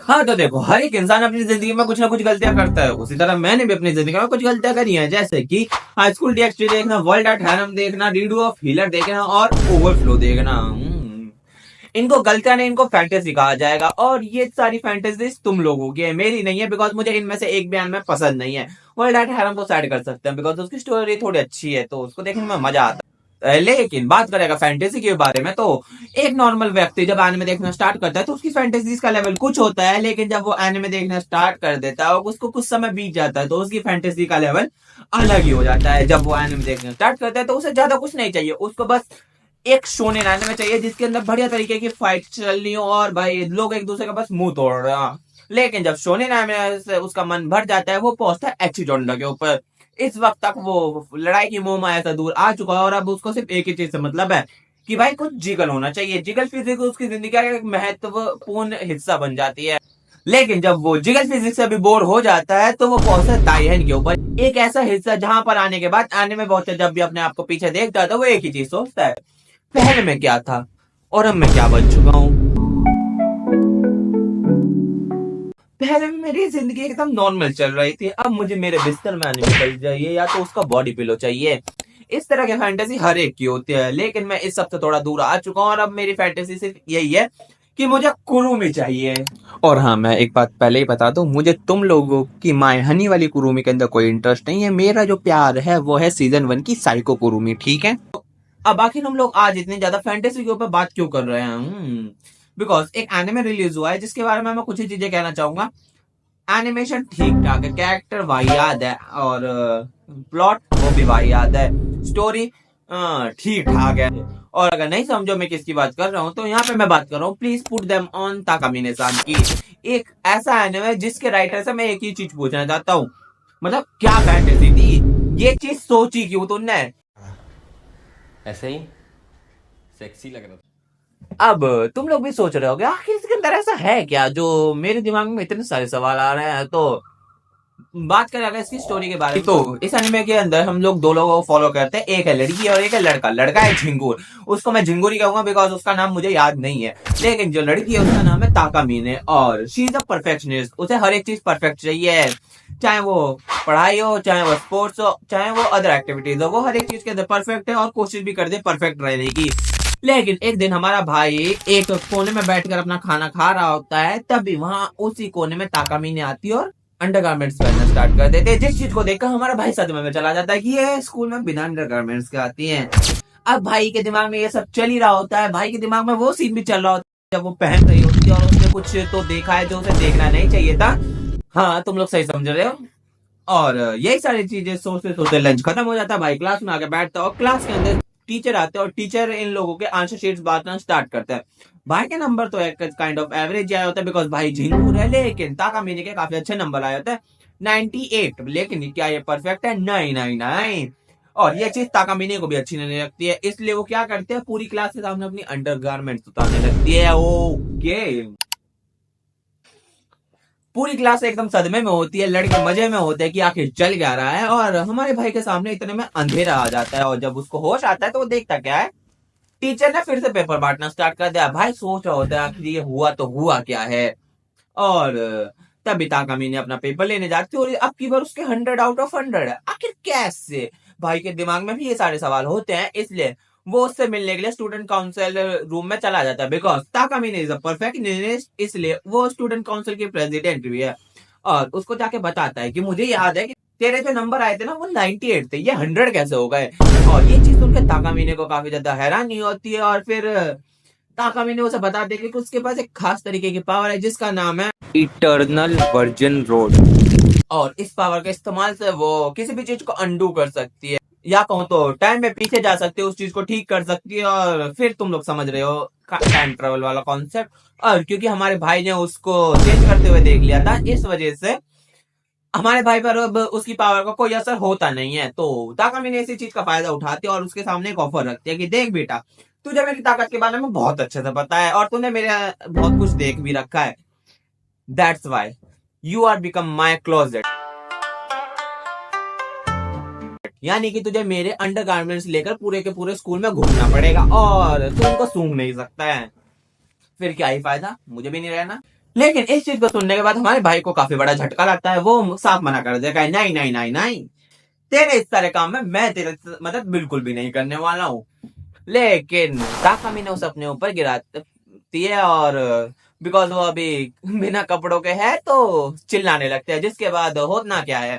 हाँ तो देखो, हर एक इंसान अपनी जिंदगी में कुछ ना कुछ गलतियां करता है। उसी तरह मैंने भी अपनी जिंदगी में कुछ गलतियां करी हैं, जैसे कि हाई स्कूल डीएक्सटी देखना, वर्ल्ड एट हैरम देखना, रीडू ऑफ हीलर देखना और ओवरफ्लो देखना। इनको गलतियां नहीं, इनको फैंटेसी कहा जाएगा। और ये सारी फैंटेसीज तुम लोगों की है, मेरी नहीं है, बिकॉज मुझे इनमें से एक बयान में पसंद नहीं है। वर्ल्ड एट हैरम को साइड कर सकते हैं बिकॉज उसकी स्टोरी थोड़ी अच्छी है, तो उसको देखने में मजा आता है। लेकिन बात करेगा फैंटेसी के बारे में, तो एक नॉर्मल व्यक्ति जब एनिमे देखना स्टार्ट करता है तो उसकी फैंटेसीज का लेवल कुछ होता है, लेकिन जब वो एनिमे देखना स्टार्ट कर देता है और उसको कुछ समय बीत जाता है तो उसकी फैंटेसी का लेवल अलग ही हो जाता है। जब वो एनिमे देखना स्टार्ट करता है तो उसे ज्यादा कुछ नहीं चाहिए, उसको बस एक शोनेन एनिमे चाहिए जिसके अंदर बढ़िया तरीके की फाइट चल रही हो और भाई लोग एक दूसरे का बस मुंह तोड़ रहे हैं। लेकिन जब शोनेन एनिमे से उसका मन भर जाता है, वो पहुंचता है एचिजोंडा के ऊपर। इस वक्त तक वो लड़ाई की मोह माया से दूर आ चुका है और अब उसको सिर्फ एक ही चीज से मतलब है कि भाई कुछ जिगल होना चाहिए। जिगल फिजिक्स उसकी जिंदगी का एक महत्वपूर्ण हिस्सा बन जाती है। लेकिन जब वो जिगल फिजिक्स से भी बोर हो जाता है तो वो पहुंचता है दाइहन के ऊपर, एक ऐसा हिस्सा जहां पर आने के बाद एनिमे वॉचर जब भी अपने आप को पीछे देखता है तो वो एक ही चीज सोचता है, पहले मैं क्या था और अब मैं क्या बन चुका हूँ। पहले में मेरी जिंदगी एकदम नॉर्मल चल रही थी, अब मुझे मेरे बिस्तर में एनिमे चाहिए या तो उसका बॉडी पिलो चाहिए। इस तरह की फैंटेसी हर एक की होती है, लेकिन मैं इस सब से थोड़ा दूर आ चुका हूँ और अब मेरी फैंटेसी सिर्फ यही है कि मुझे कुरुमी चाहिए। और हाँ, मैं एक बात पहले ही बता दूं, मुझे तुम लोगों की माय हनी वाली कुरुमी के अंदर कोई इंटरेस्ट नहीं है। मेरा जो प्यार है वो है सीजन 1 की साइको कुरुमी, ठीक है। अब आखिर हम लोग आज इतनी ज्यादा फैंटेसी के ऊपर बात क्यों कर रहे हैं? बिकॉज एक एनिमे रिलीज हुआ है जिसके बारे में मैं कुछ ही चीजें कहना चाहूंगा। एनिमेशन ठीक ठाक है, कैरेक्टर वाहियात है और प्लॉट वो भी वाहियात है, स्टोरी ठीक ठाक है। और अगर नहीं समझो मैं किसकी बात कर रहा हूँ तो यहाँ पे मैं बात कर रहा हूँ प्लीज पुट देम ऑन ताकामिने-सान की। एक ऐसा एनिमे जिसके राइटर से मैं एक ही चीज पूछना चाहता हूँ, मतलब क्या फैंटेसी थी, ये चीज सोची क्यों तुमने? ऐसे ही सेक्सी लग रहा था। अब तुम लोग भी सोच रहे होगे आखिर इसके अंदर ऐसा है क्या जो मेरे दिमाग में इतने सारे सवाल आ रहे हैं। तो बात करें अगर इसकी स्टोरी के बारे में, तो इस एनिमे के अंदर हम लोग दो लोगों को फॉलो करते हैं, एक है लड़की और एक है लड़का। लड़का है झिंगुर, उसको मैं झिंगुर ही कहूंगा बिकॉज उसका नाम मुझे याद नहीं है। लेकिन जो लड़की है उसका नाम है ताकामिने और शी इज अ परफेक्शनिस्ट। उसे हर एक चीज परफेक्ट चाहिए, चाहे वो पढ़ाई हो, चाहे वो स्पोर्ट्स हो, चाहे वो अदर एक्टिविटीज हो, वो हर एक चीज के अंदर परफेक्ट है और कोशिश भी करते परफेक्ट रहने की। लेकिन एक दिन हमारा भाई एक कोने में बैठकर अपना खाना खा रहा होता है, तभी वहां उसी कोने में ताकामिने आती है और अंडरगारमेंट्स पहनना स्टार्ट कर देते हैं, जिस चीज को देखकर हमारा भाई सदमे में चला जाता है कि ये स्कूल में बिना अंडरगारमेंट्स के आती हैं। अब भाई के दिमाग में ये सब चल ही रहा होता है, भाई के दिमाग में वो सीन भी चल रहा होता है जब वो पहन रही होती है और उसने कुछ तो देखा है जो उसे देखना नहीं चाहिए था। हाँ, तुम लोग सही समझ रहे हो। और यही सारी चीजें सोचते सोचते लंच खत्म हो जाता है, भाई क्लास में आके बैठता है और क्लास के अंदर टीचर आते हैं और टीचर इन लोगों के आंसर शीट्स बांटना स्टार्ट करते हैं। भाई के नंबर तो एक काइंड ऑफ एवरेज आया होता है बिकॉज भाई झिंगूर है, लेकिन ताकामिने के काफी अच्छे नंबर आए होते हैं 98। लेकिन क्या ये परफेक्ट है? नहीं नहीं नहीं। और ये चीज ताकामिने को भी अच्छी नहीं लगती है, इसलिए वो क्या करते हैं, पूरी क्लास के सामने अपनी अंडरगारमेंट्स उतारने लगती है। ओके, पूरी क्लास एकदम सदमे में होती है, लड़के मजे में होते हैं कि आखिर चल क्या रहा है। और हमारे भाई के सामने इतने में अंधेरा आ जाता है और जब उसको होश आता है तो वो देखता क्या है, टीचर ने फिर से पेपर बांटना स्टार्ट कर दिया। भाई सोच रहा होता है आखिर ये हुआ तो हुआ क्या है। और तभी ताकामिने अपना पेपर लेने जाती है और अब की बार उसके 100 आउट ऑफ 100 है। आखिर कैसे? भाई के दिमाग में भी ये सारे सवाल होते हैं, इसलिए वो उससे मिलने के लिए स्टूडेंट काउंसिल रूम में चला जाता है बिकॉज ताकामिने इज अ परफेक्शनिस्ट, इसलिए वो स्टूडेंट काउंसिल की प्रेसिडेंट भी है। और उसको जाके बताता है कि मुझे याद है कि तेरे जो नंबर आए थे ना वो 98 थे, ये 100 कैसे हो गए। और ये चीज सुनकर ताकामिने को काफी ज्यादा हैरानी होती है और फिर ताकामिने उसे बताते हैं कि उसके पास एक खास तरीके की पावर है जिसका नाम है इटर्नल वर्जन रोड। और इस पावर के इस्तेमाल से वो किसी भी चीज को अंडू कर सकती है, या कहूँ तो टाइम में पीछे जा सकती है, उस चीज को ठीक कर सकती है। और फिर तुम लोग समझ रहे हो टाइम ट्रेवल वाला कॉन्सेप्ट। और क्योंकि हमारे भाई ने उसको चेंज करते हुए देख लिया था, इस वजह से हमारे भाई पर अब उसकी पावर का कोई असर होता नहीं है। तो ताकामिने इसी चीज का फायदा उठाती है और उसके सामने एक ऑफर रखती है कि देख बेटा, तुझे मेरी ताकत के बारे में बहुत अच्छे से पता है और तूने मेरा बहुत कुछ देख भी रखा है, that's why you are become my closet. यानी कि तुझे मेरे अंडरगारमेंट्स लेकर पूरे के पूरे स्कूल में घूमना पड़ेगा और तू उनको सूंघ नहीं सकता है। फिर क्या ही फायदा, मुझे भी नहीं रहना। लेकिन इस चीज को सुनने के बाद हमारे भाई को काफी बड़ा झटका लगता है। वो साफ मना कर देगा, नहीं नहीं नहीं नहीं, तेरे इस तरह काम में मैं तेरे मतलब बिल्कुल भी नहीं करने वाला हूँ। लेकिन ताकामी ने उसे अपने ऊपर गिराती है और बिकॉज वो अभी बिना कपड़ों के है तो चिल्लाने लगते हैं। जिसके बाद होना क्या है,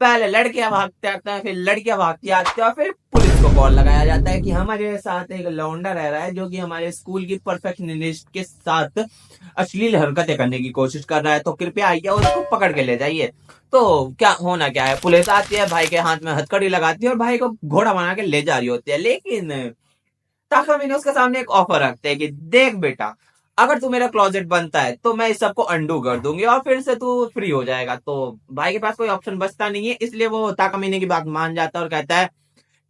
पहले लड़कियां भागते आते हैं, फिर लड़कियां भागती आती हैं और फिर पुलिस को कॉल लगाया जाता है कि हमारे साथ एक लौंडा रह रहा है जो कि हमारे स्कूल की परफेक्शनिस्ट के साथ अश्लील हरकतें करने की कोशिश कर रहा है, तो कृपया आइए और उसको पकड़ के ले जाइए। तो क्या होना क्या है, पुलिस आती है, भाई के हाथ में हथकड़ी लगाती है और भाई को घोड़ा बना के ले जा रही होती है। लेकिन ताकामी ने उसके सामने एक ऑफर रखते हैं कि देख बेटा, अगर तू मेरा क्लोजेट बनता है तो मैं इस सबको अंडू कर दूंगी और फिर से तू फ्री हो जाएगा। तो भाई के पास कोई ऑप्शन बचता नहीं है, इसलिए वो ताकामी की बात मान जाता है और कहता है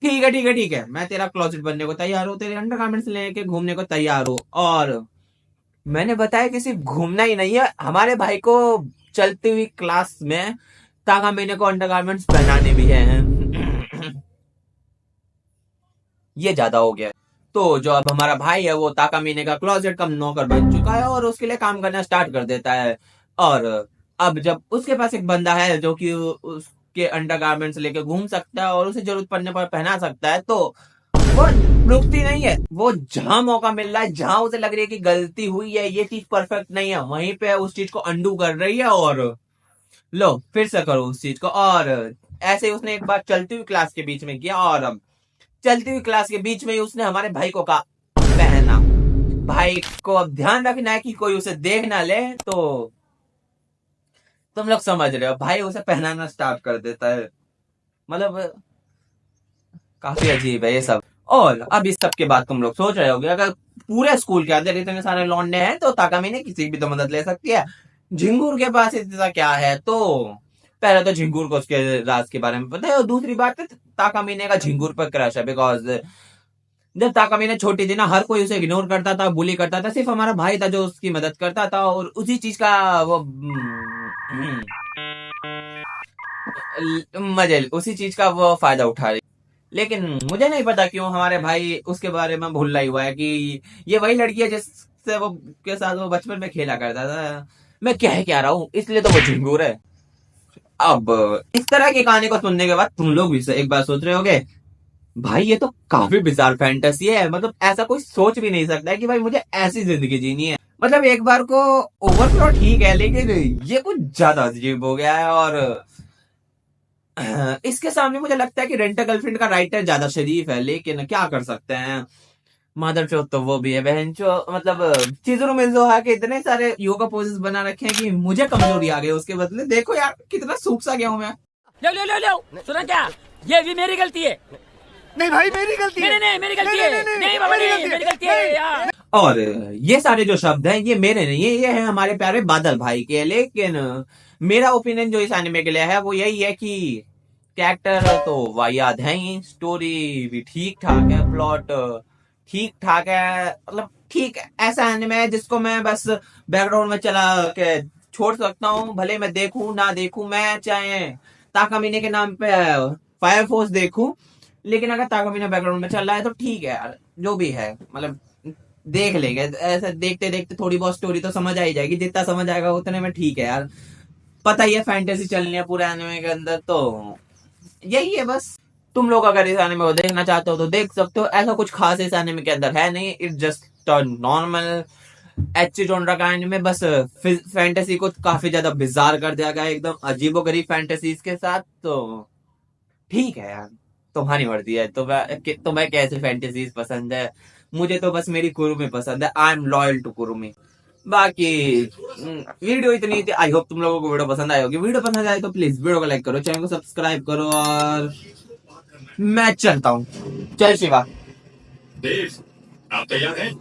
ठीक है ठीक है ठीक है, मैं तेरा क्लोजेट बनने को तैयार हूँ, तेरे अंडरगारमेंट्स लेके घूमने को तैयार हूँ। और मैंने बताया कि सिर्फ घूमना ही नहीं है, हमारे भाई को चलती हुई क्लास में ताकामी को अंडरगारमेंट्स पहनाने भी है। ये ज्यादा हो गया। तो जो अब हमारा भाई है वो ताकामीने का क्लोजेट का नौकर बन चुका है और उसके लिए काम करना स्टार्ट कर देता है। और अब जब उसके पास एक बंदा है जो कि उसके अंडरगारमेंट्स लेके घूम सकता है और उसे जरूरत पड़ने पर पहना सकता है, तो वो रुकती नहीं है। वो जहां मौका मिल रहा है, जहां उसे लग रही है कि गलती हुई है, ये चीज परफेक्ट नहीं है, वहीं पे उस चीज को अंडू कर रही है और लो फिर से करो उस चीज को। और ऐसे ही उसने एक बार चलती हुई क्लास के बीच में किया और चलती हुई क्लास के बीच में ही उसने हमारे भाई को कहा पहना। भाई को अब ध्यान रखना है कि कोई उसे देख ना ले, तो तुम लोग समझ रहे हो, भाई उसे पहनाना स्टार्ट कर देता है। मतलब काफी अजीब है ये सब। और अब इस सब के बाद तुम लोग सोच रहे होगे, अगर पूरे स्कूल के अंदर इतने सारे लौंडे हैं तो ताकामी ने किसी की भी तो मदद ले सकती है, झिंगूर के पास इतना क्या है। तो पहले तो झिंगूर को उसके राज के बारे में पता है और दूसरी बात है ताकामीने का झिंगूर पर क्रश है। बिकॉज जब ताकामीने छोटी थी ना, हर कोई उसे इग्नोर करता था, बुली करता था, सिर्फ हमारा भाई था जो उसकी मदद करता था और उसी चीज का वो मजे, उसी चीज का वो फायदा उठा रही। लेकिन मुझे नहीं पता क्यों हमारे भाई उसके बारे में भूल ही हुआ है कि ये वही लड़की है जिससे वो के साथ वो बचपन में खेला करता था। मैं क्या रहा हूँ, इसलिए तो वो झिंगूर है। अब इस तरह की कहानी को सुनने के बाद तुम लोग भी एक बार सोच रहे होगे, भाई ये तो काफी बिजार फैंटेसी है, मतलब ऐसा कोई सोच भी नहीं सकता है कि भाई मुझे ऐसी जिंदगी जीनी है। मतलब एक बार को ओवरफ्लो ठीक है, लेकिन ये कुछ ज्यादा अजीब हो गया है। और इसके सामने मुझे लगता है कि रेंट गर्लफ्रेंड का राइटर ज्यादा शरीफ है, लेकिन क्या कर सकते हैं, मदर चो तो वो भी है, बहन चो मतलब चीजों मिर्जो के इतने सारे योगा पोजेस बना रखे हैं कि मुझे कमजोरी आ गई उसके बदले। देखो यार कितना सूख सा गया हूं मैं। लो लो लो लो, सुना क्या, ये भी मेरी गलती है। नहीं भाई मेरी गलती है। नहीं नहीं मेरी गलती है। नहीं बाबा नहीं, मेरी गलती है यार। और ये सारे जो शब्द हैं ये मेरे नहीं है, ये है हमारे प्यारे बादल भाई के। लेकिन मेरा ओपिनियन जो इस एनिमे के लिए है वो यही है कि कैरेक्टर तो वाहियात है ही, स्टोरी भी ठीक ठाक है, प्लॉट ठीक ठाक है, मतलब ठीक ऐसा एनिमे है जिसको मैं बस बैकग्राउंड में चला के छोड़ सकता हूँ, भले मैं देखूं ना देखूं। मैं चाहे ताकामीने के नाम पे फायर फोर्स देखूं, लेकिन अगर ताकामीने बैकग्राउंड में चल रहा है तो ठीक है यार, जो भी है मतलब देख लेंगे। ऐसे देखते देखते थोड़ी बहुत स्टोरी तो समझ आ ही जाएगी, जितना समझ आएगा उतने में ठीक है यार। पता ही है फैंटेसी चलनी है पूरे एनिमे के अंदर, तो यही है बस। तुम लोग अगर इस एनिमे को देखना चाहते हो तो देख सकते हो, ऐसा कुछ खास इस एनिमे के अंदर है नहीं। It's just normal HC genre का एनिमे, बस फैंटेसी को काफी ज्यादा बिजार कर दिया गया, एकदम अजीबोगरीब फैंटेसीज के साथ। तो ठीक है यार, तुम्हारी मर्जी है। तुम्हें कैसे फैंटेसीज पसंद है, मुझे तो बस मेरी कुरुमी पसंद है। I am loyal to Kurumi. बाकी वीडियो इतनी थी, आई होप तुम लोगों को वीडियो पसंद आई होगी। वीडियो पसंद आए तो प्लीज वीडियो को लाइक करो, चैनल को सब्सक्राइब करो और मैं चलता हूँ। जय शिवा। देव, आप तैयार हैं?